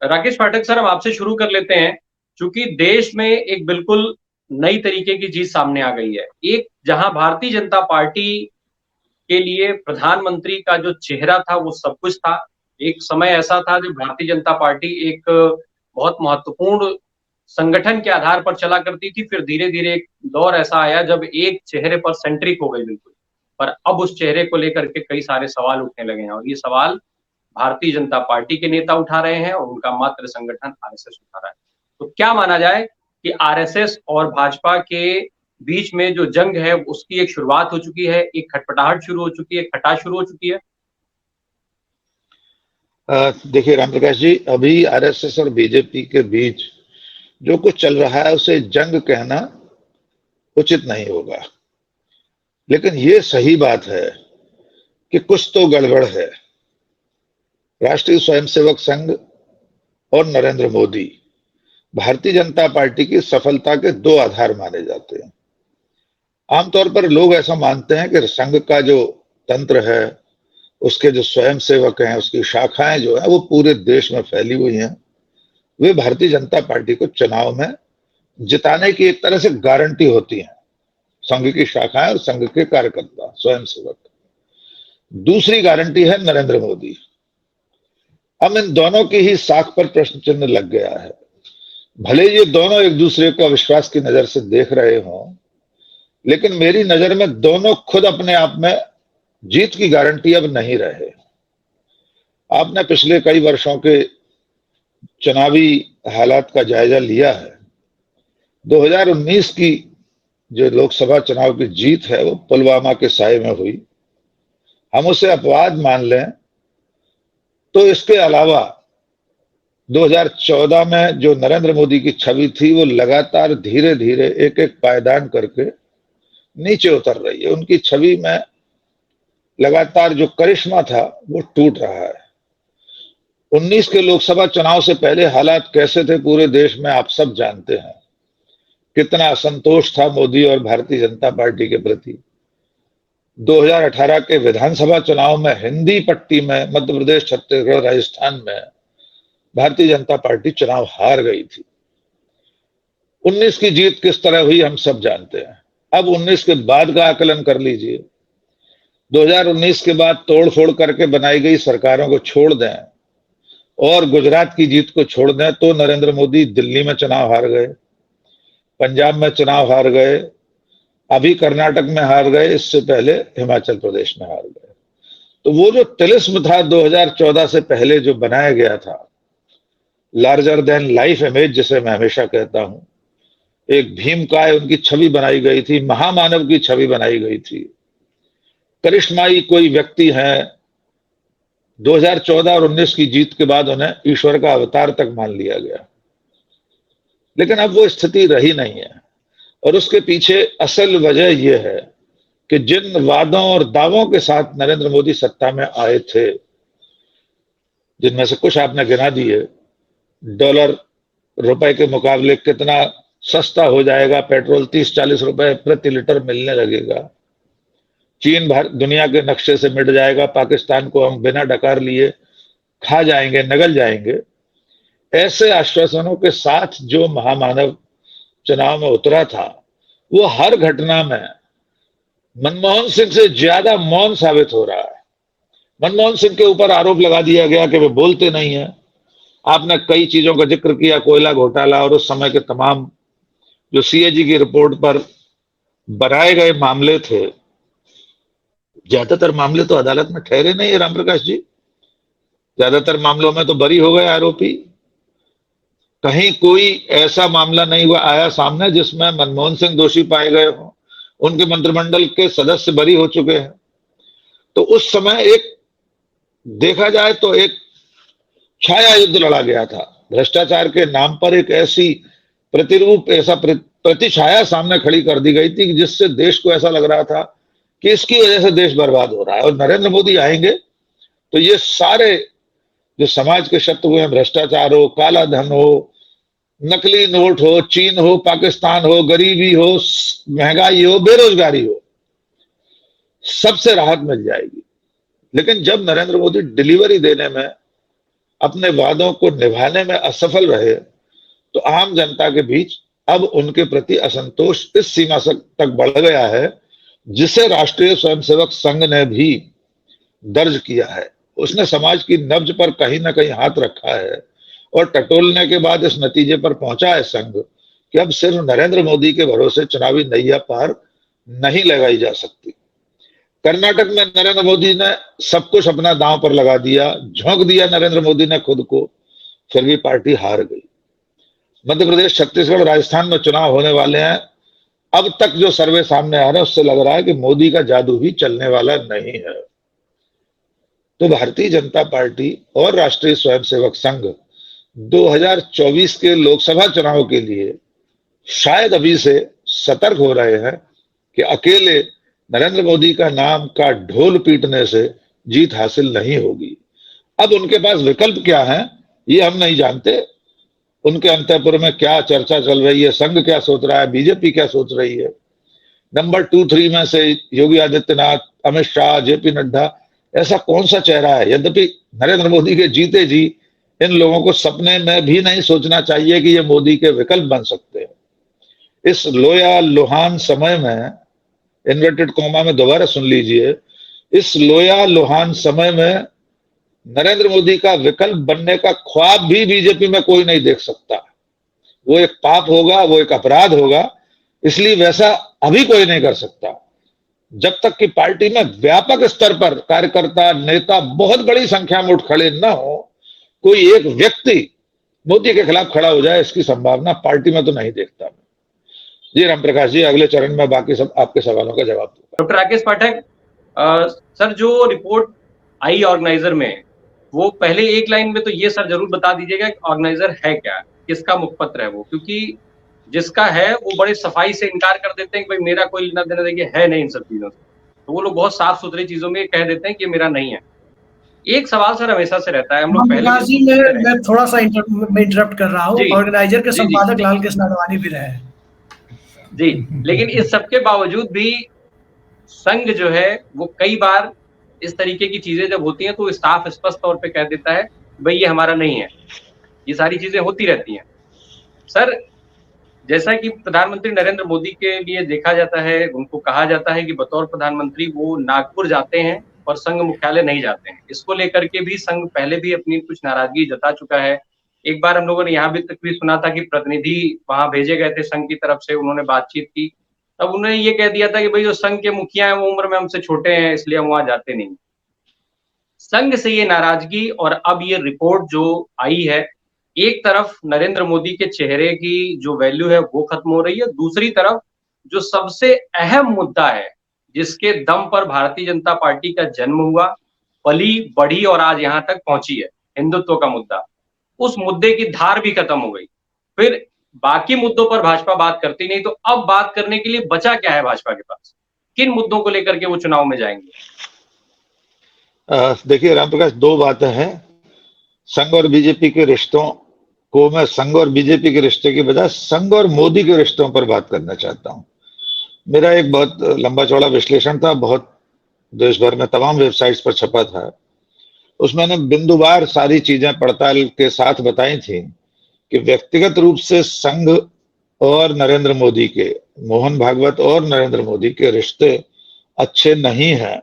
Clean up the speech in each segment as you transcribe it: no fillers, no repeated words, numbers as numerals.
राकेश पाठक sir, हम आपसे शुरू कर लेते हैं। चूंकि देश में एक बिल्कुल नई तरीके की चीज सामने आ गई है। एक जहां भारतीय जनता पार्टी के लिए प्रधानमंत्री का जो चेहरा था वो सब कुछ था। एक समय ऐसा था जब भारतीय जनता पार्टी एक बहुत महत्वपूर्ण संगठन के आधार पर चला करती थी। फिर धीरे धीरे एक दौर ऐसा आया जब एक चेहरे पर सेंट्रिक हो गई बिल्कुल। पर अब उस चेहरे को लेकर के कई सारे सवाल उठने लगे हैं, और ये सवाल भारतीय जनता पार्टी के नेता उठा रहे हैं और उनका मात्र संगठन आरएसएस उठा रहा है। तो क्या माना जाए कि आरएसएस और भाजपा के बीच में जो जंग है उसकी एक शुरुआत हो चुकी है, एक खटपटाहट शुरू हो चुकी है, खटास शुरू हो चुकी है? देखिए राम प्रकाश जी, अभी आरएसएस और बीजेपी के बीच जो कुछ चल रहा है उसे जंग कहना उचित नहीं होगा। लेकिन ये सही बात है कि कुछ तो गड़बड़ है। राष्ट्रीय स्वयंसेवक संघ और नरेंद्र मोदी भारतीय जनता पार्टी की सफलता के दो आधार माने जाते हैं। आमतौर पर लोग ऐसा मानते हैं कि संघ का जो तंत्र है, उसके जो स्वयंसेवक हैं, उसकी शाखाएं जो है वो पूरे देश में फैली हुई हैं। वे भारतीय जनता पार्टी को चुनाव में जिताने की एक तरह से गारंटी होती है, संघ की शाखाएं और संघ के कार्यकर्ता स्वयंसेवक। दूसरी गारंटी है नरेंद्र मोदी। अब इन दोनों की ही साख पर प्रश्न चिन्ह लग गया है। भले ये दोनों एक दूसरे को अविश्वास की नजर से देख रहे हों, लेकिन मेरी नजर में दोनों खुद अपने आप में जीत की गारंटी अब नहीं रहे। आपने पिछले कई वर्षों के चुनावी हालात का जायजा लिया है। 2019 की जो लोकसभा चुनाव की जीत है वो पुलवामा के साए में हुई। हम उसे अपवाद मान लें तो इसके अलावा 2014 में जो नरेंद्र मोदी की छवि थी वो लगातार धीरे धीरे एक एक पायदान करके नीचे उतर रही है। उनकी छवि में लगातार जो करिश्मा था वो टूट रहा है। 19 के लोकसभा चुनाव से पहले हालात कैसे थे पूरे देश में आप सब जानते हैं। कितना असंतोष था मोदी और भारतीय जनता पार्टी के प्रति। 2018 के विधानसभा चुनाव में हिंदी पट्टी में मध्य प्रदेश, छत्तीसगढ़, राजस्थान में भारतीय जनता पार्टी चुनाव हार गई थी। 19 की जीत किस तरह हुई हम सब जानते हैं। अब 19 के बाद का आकलन कर लीजिए। 2019 के बाद तोड़फोड़ करके बनाई गई सरकारों को छोड़ दें और गुजरात की जीत को छोड़ दें तो नरेंद्र मोदी दिल्ली में चुनाव हार गए, पंजाब में चुनाव हार गए, अभी कर्नाटक में हार गए, इससे पहले हिमाचल प्रदेश में हार गए। तो वो जो तिलिस्म था 2014 से पहले जो बनाया गया था, लार्जर देन लाइफ इमेज जिसे मैं हमेशा कहता हूं, एक भीमकाय उनकी छवि बनाई गई थी, महामानव की छवि बनाई गई थी, करिश्माई कोई व्यक्ति है। 2014 और 19 की जीत के बाद उन्हें ईश्वर का अवतार तक मान लिया गया। लेकिन अब वो स्थिति रही नहीं है और उसके पीछे असल वजह यह है कि जिन वादों और दावों के साथ नरेंद्र मोदी सत्ता में आए थे, जिनमें से कुछ आपने गिना दिए, डॉलर रुपए के मुकाबले कितना सस्ता हो जाएगा पेट्रोल, 30-40 रुपए प्रति लीटर मिलने लगेगा, चीन दुनिया के नक्शे से मिट जाएगा, पाकिस्तान को हम बिना डकार लिए खा जाएंगे, नगल जाएंगे, ऐसे आश्वासनों के साथ जो महामानव चुनाव में उतरा था, वो हर घटना में मनमोहन सिंह से ज्यादा मौन साबित हो रहा है। मनमोहन सिंह के ऊपर आरोप लगा दिया गया कि वे बोलते नहीं है। आपने कई चीजों का जिक्र किया, कोयला घोटाला और उस समय के तमाम जो सीएजी की रिपोर्ट पर बनाए गए मामले थे, ज्यादातर मामले तो अदालत में ठहरे नहीं है राम प्रकाश जी। ज्यादातर मामलों में तो बरी हो गए आरोपी। कहीं कोई ऐसा मामला नहीं हुआ आया सामने जिसमें मनमोहन सिंह दोषी पाए गए हों। उनके मंत्रिमंडल के सदस्य बरी हो चुके हैं। तो उस समय एक देखा जाए तो एक छाया युद्ध लड़ा गया था। भ्रष्टाचार के नाम पर एक ऐसी प्रतिरूप, ऐसा प्रतिछाया सामने खड़ी कर दी गई थी जिससे देश को ऐसा लग रहा था कि इसकी वजह से देश बर्बाद हो रहा है और नरेंद्र मोदी आएंगे तो ये सारे जो समाज के शत्रु हैं, भ्रष्टाचार हो, काला धन हो, नकली नोट हो, चीन हो, पाकिस्तान हो, गरीबी हो, महंगाई हो, बेरोजगारी हो, सबसे राहत मिल जाएगी। लेकिन जब नरेंद्र मोदी डिलीवरी देने में अपने वादों को निभाने में असफल रहे तो आम जनता के बीच अब उनके प्रति असंतोष इस सीमा तक बढ़ गया है जिसे राष्ट्रीय स्वयंसेवक संघ ने भी दर्ज किया है। उसने समाज की नब्ज पर कहीं ना कहीं हाथ रखा है और टटोलने के बाद इस नतीजे पर पहुंचा है संघ कि अब सिर्फ नरेंद्र मोदी के भरोसे चुनावी नैया पार नहीं लगाई जा सकती। कर्नाटक में नरेंद्र मोदी ने सब कुछ अपना दांव पर लगा दिया, झोंक दिया नरेंद्र मोदी ने खुद को, फिर भी पार्टी हार गई। मध्य प्रदेश, छत्तीसगढ़, राजस्थान में चुनाव होने वाले हैं। अब तक जो सर्वे सामने आ रहा है उससे लग रहा है कि मोदी का जादू भी चलने वाला नहीं है। तो भारतीय जनता पार्टी और राष्ट्रीय स्वयंसेवक संघ 2024 के लोकसभा चुनाव के लिए शायद अभी से सतर्क हो रहे हैं कि अकेले नरेंद्र मोदी का नाम का ढोल पीटने से जीत हासिल नहीं होगी। अब उनके पास विकल्प क्या है ये हम नहीं जानते। उनके अंतःपुर में क्या चर्चा चल रही है, संघ क्या सोच रहा है, बीजेपी क्या सोच रही है। नंबर 2-3 में से योगी आदित्यनाथ, अमित शाह, जेपी नड्डा, ऐसा कौन सा चेहरा है। यद्यपि नरेंद्र मोदी के जीते जी इन लोगों को सपने में भी नहीं सोचना चाहिए कि ये मोदी के विकल्प बन सकते हैं। इस लोया लोहान समय में, इन्वर्टेड कॉमा में दोबारा सुन लीजिए, इस लोया लोहान समय में नरेंद्र मोदी का विकल्प बनने का ख्वाब भी बीजेपी में कोई नहीं देख सकता। वो एक पाप होगा, वो एक अपराध होगा, इसलिए वैसा अभी कोई नहीं कर सकता। जब तक कि पार्टी में व्यापक स्तर पर कार्यकर्ता, नेता बहुत बड़ी संख्या में उठ खड़े न हो, कोई एक व्यक्ति मोदी के खिलाफ खड़ा हो जाए, इसकी संभावना पार्टी में तो नहीं देखता। जी राम प्रकाश जी, अगले चरण में बाकी सब आपके सवालों का जवाब दूंगा। डॉक्टर राकेश पाठक, सर जो रिपोर्ट आई ऑर्गेनाइजर में, वो पहले एक लाइन में तो ये सर जरूर बता दीजिएगा कि ऑर्गेनाइजर है क्या, किसका मुखपत्र है वो, क्योंकि जिसका है वो बड़े सफाई से इनकार कर देते हैं कि भाई मेरा कोई लेना देना देखिए है नहीं इन सब चीजों से। तो वो लोग बहुत साफ सुथरी चीजों में कह देते हैं कि मेरा नहीं है। एक सवाल सर हमेशा से रहता है, हम लोग पहले जी मैं थोड़ा सा इंटरप्ट कर रहा हूँ। ऑर्गेनाइजर के संपादक लाल कृष्ण आडवाणी भी रहे जी, लेकिन इस सबके बावजूद भी संघ जो है वो कई बार इस तरीके की चीजें जब होती हैं तो स्टाफ स्पष्ट तौर पे कह देता है भाई ये हमारा नहीं है। ये सारी चीजें होती रहती हैं। सर जैसा कि प्रधानमंत्री नरेंद्र मोदी के लिए देखा जाता है, उनको कहा जाता है कि बतौर प्रधानमंत्री वो नागपुर जाते हैं और संघ मुख्यालय नहीं जाते हैं। इसको लेकर के भी संघ पहले भी अपनी कुछ नाराजगी जता चुका है। एक बार हम लोगों ने यहाँ भी तक भी सुना था कि प्रतिनिधि वहां भेजे गए थे संघ की तरफ से, उन्होंने बातचीत की, तब उन्होंने ये कह दिया था कि भाई जो संघ के मुखिया हैं वो उम्र में हमसे छोटे हैं इसलिए हम वहां जाते नहीं। संघ से ये नाराजगी और अब ये रिपोर्ट जो आई है, एक तरफ नरेंद्र मोदी के चेहरे की जो वैल्यू है वो खत्म हो रही है, दूसरी तरफ जो सबसे अहम मुद्दा है जिसके दम पर भारतीय जनता पार्टी का जन्म हुआ, पली बढ़ी और आज यहां तक पहुंची है, हिंदुत्व का मुद्दा, उस मुद्दे की धार भी खत्म हो गई। फिर बाकी मुद्दों पर भाजपा बात करती नहीं, तो अब बात करने के लिए बचा क्या है भाजपा के पास? किन मुद्दों को लेकर के वो चुनाव में जाएंगे? देखिए रामप्रकाश, दो बातें हैं। संघ और बीजेपी के रिश्तों को मैं संघ और बीजेपी के रिश्ते की बजाय संघ और मोदी के रिश्तों पर बात करना चाहता हूं। मेरा एक बहुत लंबा चौड़ा विश्लेषण था, बहुत देश भर में तमाम वेबसाइट्स पर छपा था। उसमें मैंने बिंदुवार सारी चीजें पड़ताल के साथ बताई थी कि व्यक्तिगत रूप से संघ और नरेंद्र मोदी के, मोहन भागवत और नरेंद्र मोदी के रिश्ते अच्छे नहीं हैं।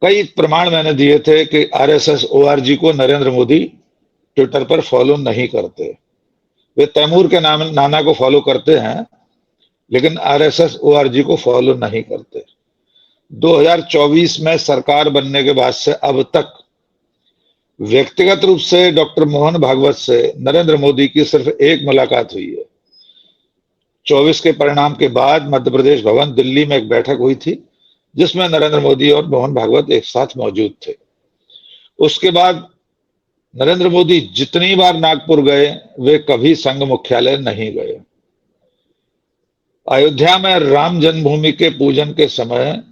कई प्रमाण मैंने दिए थे कि आरएसएस ओआरजी को नरेंद्र मोदी ट्विटर पर फॉलो नहीं करते। वे तैमूर के नाना को फॉलो करते हैं लेकिन आरएसएस ओआरजी को फॉलो नहीं करते। 2024 में सरकार बनने के बाद से अब तक व्यक्तिगत रूप से डॉक्टर मोहन भागवत से नरेंद्र मोदी की सिर्फ एक मुलाकात हुई है। 24 के परिणाम के बाद मध्य प्रदेश भवन दिल्ली में एक बैठक हुई थी जिसमें नरेंद्र मोदी और मोहन भागवत एक साथ मौजूद थे। उसके बाद नरेंद्र मोदी जितनी बार नागपुर गए वे कभी संघ मुख्यालय नहीं गए। अयोध्या में राम जन्मभूमि के पूजन के समय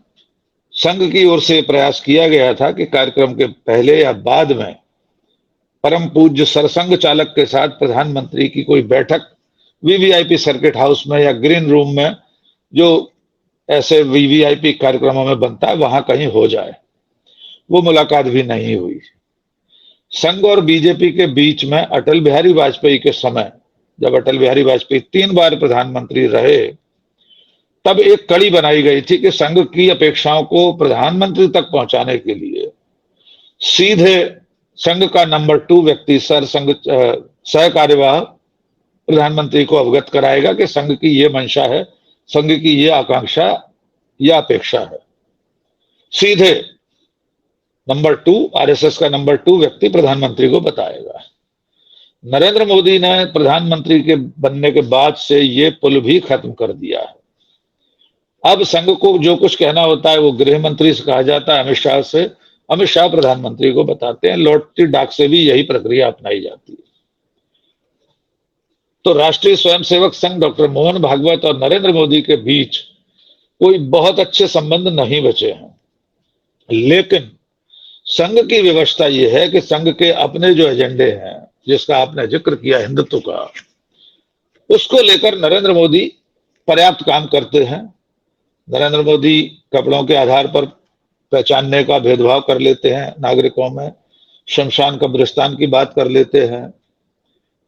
संघ की ओर से प्रयास किया गया था कि कार्यक्रम के पहले या बाद में परम पूज्य सरसंघ चालक के साथ प्रधानमंत्री की कोई बैठक वीवीआईपी सर्किट हाउस में या ग्रीन रूम में, जो ऐसे वीवीआईपी कार्यक्रमों में बनता है, वहां कहीं हो जाए। वो मुलाकात भी नहीं हुई। संघ और बीजेपी के बीच में अटल बिहारी वाजपेयी के समय, जब अटल बिहारी वाजपेयी 3 बार प्रधानमंत्री रहे, तब एक कड़ी बनाई गई थी कि संघ की अपेक्षाओं को प्रधानमंत्री तक पहुंचाने के लिए सीधे संघ का नंबर 2 व्यक्ति सह कार्यवाह प्रधानमंत्री को अवगत कराएगा कि संघ की ये मंशा है, संघ की ये आकांक्षा या अपेक्षा है। सीधे नंबर 2, आरएसएस का नंबर 2 व्यक्ति प्रधानमंत्री को बताएगा। नरेंद्र मोदी ने प्रधानमंत्री के बनने के बाद से ये पुल भी खत्म कर दिया है। अब संघ को जो कुछ कहना होता है वो गृह मंत्री से कहा जाता है, अमित शाह से, अमित शाह प्रधानमंत्री को बताते हैं। लौटती डाक से भी यही प्रक्रिया अपनाई जाती है। तो राष्ट्रीय स्वयंसेवक संघ डॉक्टर मोहन भागवत और नरेंद्र मोदी के बीच कोई बहुत अच्छे संबंध नहीं बचे हैं, लेकिन संघ की व्यवस्था यह है कि संघ के अपने जो एजेंडे हैं, जिसका आपने जिक्र किया हिंदुत्व का, उसको लेकर नरेंद्र मोदी पर्याप्त काम करते हैं। नरेंद्र मोदी कपड़ों के आधार पर पहचानने का भेदभाव कर लेते हैं नागरिकों में, शमशान कब्रिस्तान की बात कर लेते हैं,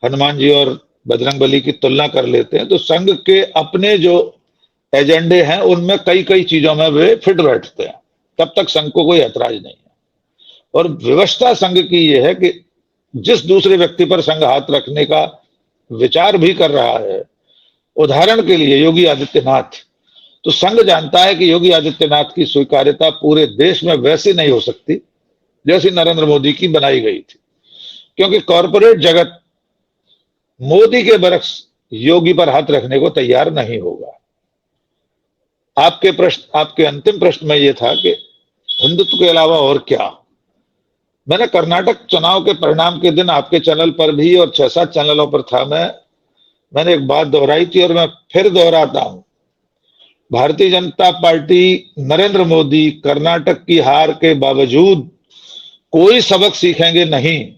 हनुमान जी और बजरंगबली की तुलना कर लेते हैं। तो संघ के अपने जो एजेंडे हैं उनमें कई कई चीजों में वे फिट बैठते हैं, तब तक संघ को कोई ऐतराज नहीं है। और व्यवस्था संघ की यह है कि जिस दूसरे व्यक्ति पर संघ हाथ रखने का विचार भी कर रहा है, उदाहरण के लिए योगी आदित्यनाथ, तो संघ जानता है कि योगी आदित्यनाथ की स्वीकार्यता पूरे देश में वैसी नहीं हो सकती जैसी नरेंद्र मोदी की बनाई गई थी, क्योंकि कॉरपोरेट जगत मोदी के बरक्स योगी पर हाथ रखने को तैयार नहीं होगा। आपके अंतिम प्रश्न में यह था कि हिंदुत्व के अलावा और क्या। मैंने कर्नाटक चुनाव के परिणाम के दिन आपके चैनल पर भी और 6-7 चैनलों पर था, मैंने एक बात दोहराई थी और मैं फिर दोहराता हूं। भारतीय जनता पार्टी, नरेंद्र मोदी कर्नाटक की हार के बावजूद कोई सबक सीखेंगे नहीं।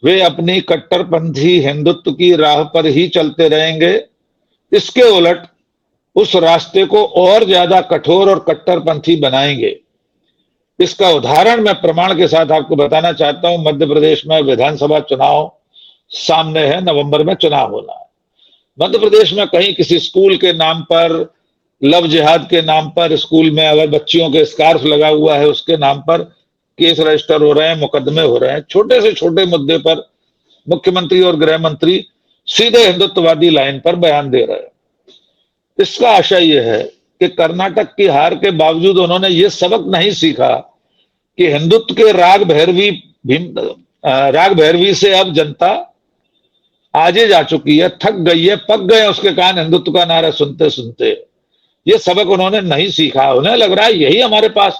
वे अपनी कट्टरपंथी हिंदुत्व की राह पर ही चलते रहेंगे। इसके उलट उस रास्ते को और ज्यादा कठोर और कट्टरपंथी बनाएंगे। इसका उदाहरण मैं प्रमाण के साथ आपको बताना चाहता हूं। मध्य प्रदेश में विधानसभा चुनाव सामने है, नवंबर में चुनाव होना है। मध्य प्रदेश में कहीं किसी स्कूल के नाम पर, लव जिहाद के नाम पर, स्कूल में अगर बच्चियों के स्कार्फ लगा हुआ है उसके नाम पर केस रजिस्टर हो रहे हैं, मुकदमे हो रहे हैं। छोटे से छोटे मुद्दे पर मुख्यमंत्री और गृह मंत्री सीधे हिंदुत्ववादी लाइन पर बयान दे रहे हैं। इसका आशय यह है कि कर्नाटक की हार के बावजूद उन्होंने ये सबक नहीं सीखा कि हिंदुत्व के राग भैरवी से अब जनता आजे जा चुकी है, थक गई है, पक गए उसके कान हिंदुत्व का नारा सुनते सुनते। ये सबक उन्होंने नहीं सीखा। उन्हें लग रहा है यही हमारे पास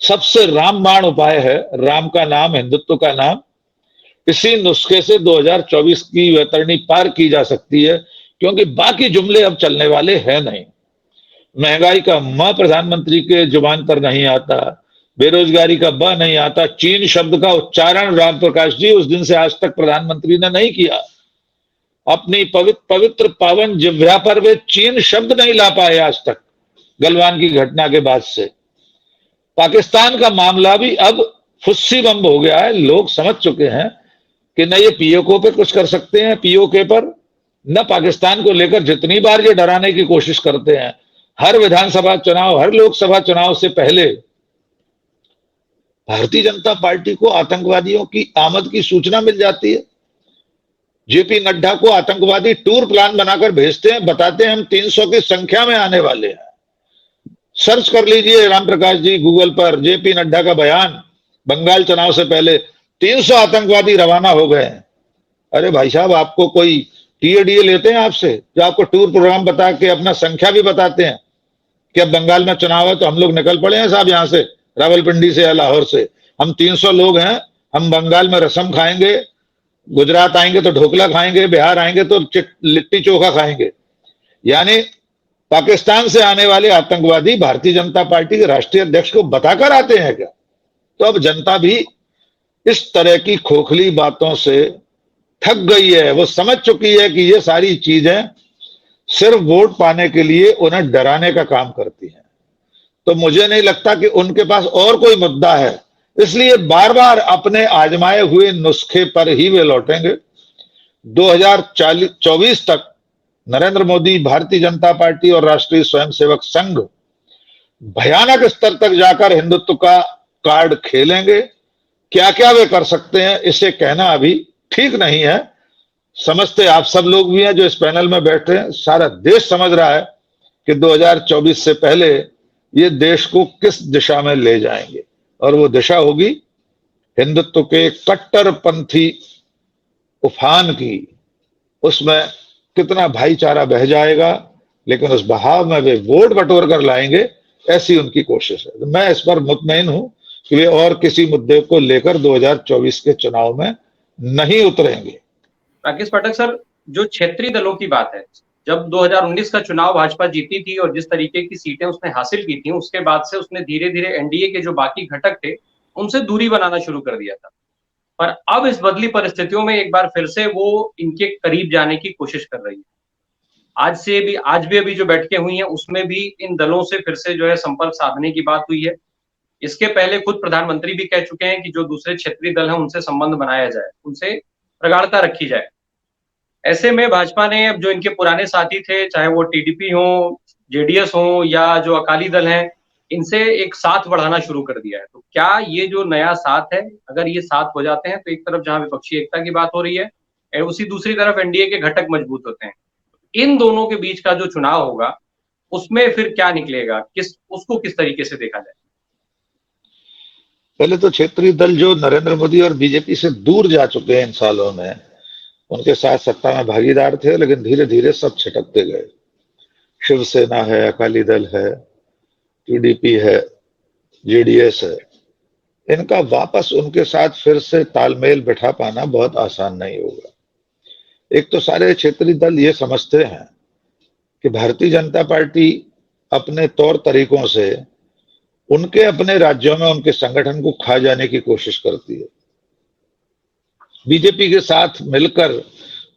सबसे रामबाण उपाय है, राम का नाम, हिंदुत्व का नाम। इसी नुस्खे से 2024 की वैतरणी पार की जा सकती है, क्योंकि बाकी जुमले अब चलने वाले हैं नहीं। महंगाई का म प्रधानमंत्री के जुबान पर नहीं आता, बेरोजगारी का ब नहीं आता, चीन शब्द का उच्चारण राम प्रकाश जी उस दिन से आज तक प्रधानमंत्री ने नहीं किया। अपनी पवित्र पावन जिह्वा पर वे चीन शब्द नहीं ला पाए आज तक, गलवान की घटना के बाद से। पाकिस्तान का मामला भी अब फुस्सी बम हो गया है। लोग समझ चुके हैं कि न ये पीओके पे कुछ कर सकते हैं, पीओके पर, न पाकिस्तान को लेकर जितनी बार ये डराने की कोशिश करते हैं। हर विधानसभा चुनाव, हर लोकसभा चुनाव से पहले भारतीय जनता पार्टी को आतंकवादियों की आमद की सूचना मिल जाती है। जेपी नड्डा को आतंकवादी टूर प्लान बनाकर भेजते हैं, बताते हैं हम 300 की संख्या में आने वाले हैं। सर्च कर लीजिए राम प्रकाश जी गूगल पर, जेपी नड्डा का बयान, बंगाल चुनाव से पहले 300 आतंकवादी रवाना हो गए हैं। अरे भाई साहब, आपको कोई टीएडीए लेते हैं आपसे, जो आपको टूर प्रोग्राम बता के अपना संख्या भी बताते हैं कि अब बंगाल में चुनाव है तो हम लोग निकल पड़े हैं साहब यहाँ से, रावलपिंडी से या लाहौर से। हम 300 लोग हैं, हम बंगाल में रसम खाएंगे, गुजरात आएंगे तो ढोकला खाएंगे, बिहार आएंगे तो लिट्टी चोखा खाएंगे। यानी पाकिस्तान से आने वाले आतंकवादी भारतीय जनता पार्टी के राष्ट्रीय अध्यक्ष को बताकर आते हैं क्या? तो अब जनता भी इस तरह की खोखली बातों से थक गई है। वो समझ चुकी है कि ये सारी चीजें सिर्फ वोट पाने के लिए उन्हें डराने का काम करती हैं। तो मुझे नहीं लगता कि उनके पास और कोई मुद्दा है इसलिए बार बार अपने आजमाए हुए नुस्खे पर ही वे लौटेंगे। 2024 तक नरेंद्र मोदी, भारतीय जनता पार्टी और राष्ट्रीय स्वयंसेवक संघ भयानक स्तर तक जाकर हिंदुत्व का कार्ड खेलेंगे। क्या क्या वे कर सकते हैं इसे कहना अभी ठीक नहीं है। समझते आप सब लोग भी हैं जो इस पैनल में बैठे हैं, सारा देश समझ रहा है कि 2024 से पहले ये देश को किस दिशा में ले जाएंगे, और वो दिशा होगी हिंदुत्व के कट्टरपंथी उफान की। उसमें कितना भाईचारा बह जाएगा, लेकिन उस बहाव में वे वोट बटोर कर लाएंगे, ऐसी उनकी कोशिश है। मैं इस पर मुतमईन हूं कि वे और किसी मुद्दे को लेकर 2024 के चुनाव में नहीं उतरेंगे। राकेश पाठक सर, जो क्षेत्रीय दलों की बात है, जब 2019 का चुनाव भाजपा जीती थी और जिस तरीके की सीटें उसने हासिल की थी, उसके बाद से उसने धीरे धीरे एनडीए के जो बाकी घटक थे उनसे दूरी बनाना शुरू कर दिया था। पर अब इस बदली परिस्थितियों में एक बार फिर से वो इनके करीब जाने की कोशिश कर रही है। आज भी अभी जो बैठकें हुई हैं उसमें भी इन दलों से फिर से जो है संपर्क साधने की बात हुई है। इसके पहले खुद प्रधानमंत्री भी कह चुके हैं कि जो दूसरे क्षेत्रीय दल हैं उनसे संबंध बनाया जाए, उनसे प्रगाढ़ता रखी जाए। ऐसे में भाजपा ने अब जो इनके पुराने साथी थे, चाहे वो टीडीपी हो, जेडीएस हो या जो अकाली दल हैं, इनसे एक साथ बढ़ाना शुरू कर दिया है। तो क्या ये जो नया साथ है, अगर ये साथ हो जाते हैं तो एक तरफ जहां विपक्षी एकता की बात हो रही है, उसी दूसरी तरफ एनडीए के घटक मजबूत होते हैं। इन दोनों के बीच का जो चुनाव होगा उसमें फिर क्या निकलेगा, उसको किस तरीके से देखा जाए? पहले तो क्षेत्रीय दल जो नरेंद्र मोदी और बीजेपी से दूर जा चुके हैं इन सालों में, उनके साथ सत्ता में भागीदार थे, लेकिन धीरे धीरे सब छिटकते गए। शिवसेना है, अकाली दल है, टीडीपी है, जेडीएस है, इनका वापस उनके साथ फिर से तालमेल बिठा पाना बहुत आसान नहीं होगा। एक तो सारे क्षेत्रीय दल ये समझते हैं कि भारतीय जनता पार्टी अपने तौर तरीकों से उनके अपने राज्यों में उनके संगठन को खा जाने की कोशिश करती है। बीजेपी के साथ मिलकर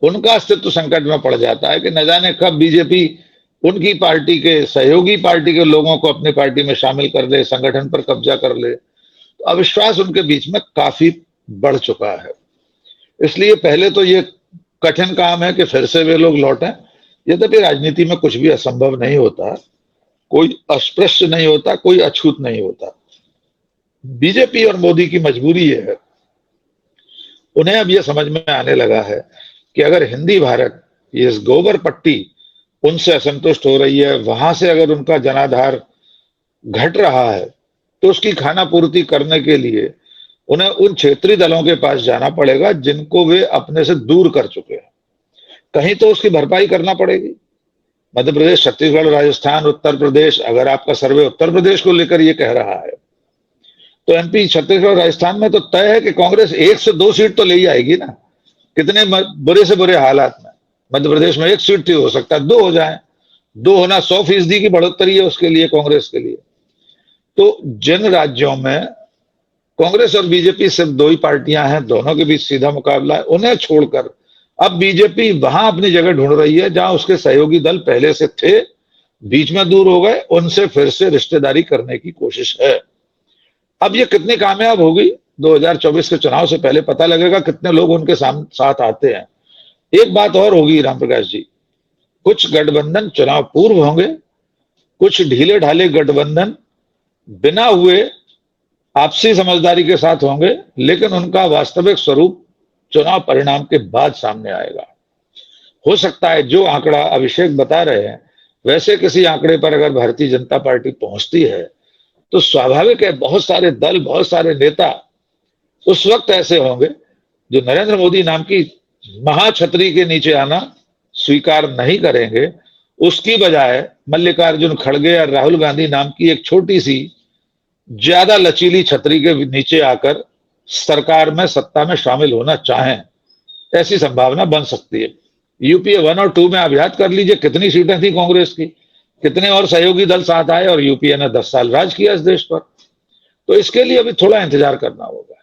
उनका अस्तित्व संकट में पड़ जाता है कि न जाने कब बीजेपी उनकी पार्टी के सहयोगी पार्टी के लोगों को अपनी पार्टी में शामिल कर ले, संगठन पर कब्जा कर ले। तो अविश्वास उनके बीच में काफी बढ़ चुका है। इसलिए पहले तो ये कठिन काम है कि फिर से वे लोग लौटें। यद्यपि राजनीति में कुछ भी असंभव नहीं होता, कोई अस्पृश्य नहीं होता, कोई अछूत नहीं होता। बीजेपी और मोदी की मजबूरी है, उन्हें अब यह समझ में आने लगा है कि अगर हिंदी भारत, ये गोबर पट्टी उनसे असंतुष्ट हो रही है, वहां से अगर उनका जनाधार घट रहा है, तो उसकी खाना पूर्ति करने के लिए उन्हें उन क्षेत्रीय दलों के पास जाना पड़ेगा जिनको वे अपने से दूर कर चुके हैं। कहीं तो उसकी भरपाई करना पड़ेगी। मध्य प्रदेश, छत्तीसगढ़, राजस्थान, उत्तर प्रदेश, अगर आपका सर्वे उत्तर प्रदेश को लेकर ये कह रहा है, तो एमपी, छत्तीसगढ़, राजस्थान में तो तय है कि कांग्रेस 1 से 2 सीट तो ले ही आएगी ना। कितने बुरे से बुरे हालात में मध्य प्रदेश में 1 सीट थी, हो सकता है 2 हो जाए। 2 होना 100% की बढ़ोतरी है उसके लिए, कांग्रेस के लिए। तो जिन राज्यों में कांग्रेस और बीजेपी सिर्फ 2 ही पार्टियां हैं, दोनों के बीच सीधा मुकाबला है, उन्हें छोड़कर अब बीजेपी वहां अपनी जगह ढूंढ रही है जहां उसके सहयोगी दल पहले से थे, बीच में दूर हो गए, उनसे फिर से रिश्तेदारी करने की कोशिश है। अब ये कितनी कामयाब होगी 2024 के चुनाव से पहले पता लगेगा, कितने लोग उनके साथ आते हैं। एक बात और होगी रामप्रकाश जी, कुछ गठबंधन चुनाव पूर्व होंगे, कुछ ढीले ढाले गठबंधन बिना हुए आपसी समझदारी के साथ होंगे, लेकिन उनका वास्तविक स्वरूप चुनाव परिणाम के बाद सामने आएगा। हो सकता है जो आंकड़ा अभिषेक बता रहे हैं, वैसे किसी आंकड़े पर अगर भारतीय जनता पार्टी पहुंचती है, तो स्वाभाविक है बहुत सारे दल, बहुत सारे नेता उस वक्त ऐसे होंगे जो नरेंद्र मोदी नाम की महाछत्री के नीचे आना स्वीकार नहीं करेंगे। उसकी बजाय मल्लिकार्जुन खड़गे और राहुल गांधी नाम की एक छोटी सी ज्यादा लचीली छतरी के नीचे आकर सरकार में, सत्ता में शामिल होना चाहें, ऐसी संभावना बन सकती है। यूपीए 1 और 2 में आप याद कर लीजिए कितनी सीटें थी कांग्रेस की, कितने और सहयोगी दल साथ आए, और यूपीए ने 10 साल राज किया इस देश पर। तो इसके लिए अभी थोड़ा इंतजार करना होगा।